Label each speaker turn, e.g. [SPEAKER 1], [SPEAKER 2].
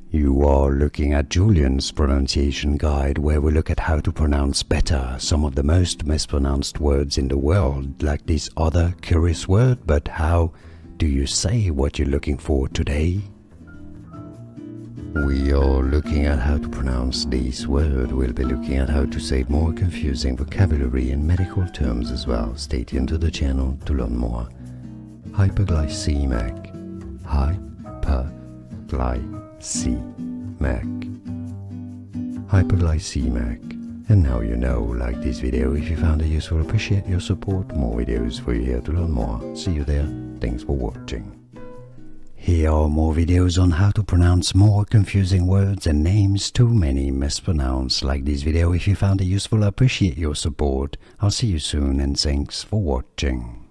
[SPEAKER 1] You are looking at Julian's pronunciation guide, where we look at how to pronounce better some of the most mispronounced words in the world, like this other curious word. But how do you say what you're looking for today? We are looking at how to pronounce this word. We'll be looking at how to say more confusing vocabulary and medical terms as well. Stay tuned to the channel to learn more. Hyperglycemic. Hyperglycemic. And now you know. Like this video if you found it useful. Appreciate your support. More videos for you here to learn more. See you there. Thanks for watching. Here are more videos on how to pronounce more confusing words and names too many mispronounced. Like this video if you found it useful. Appreciate your support. I'll see you soon and thanks for watching.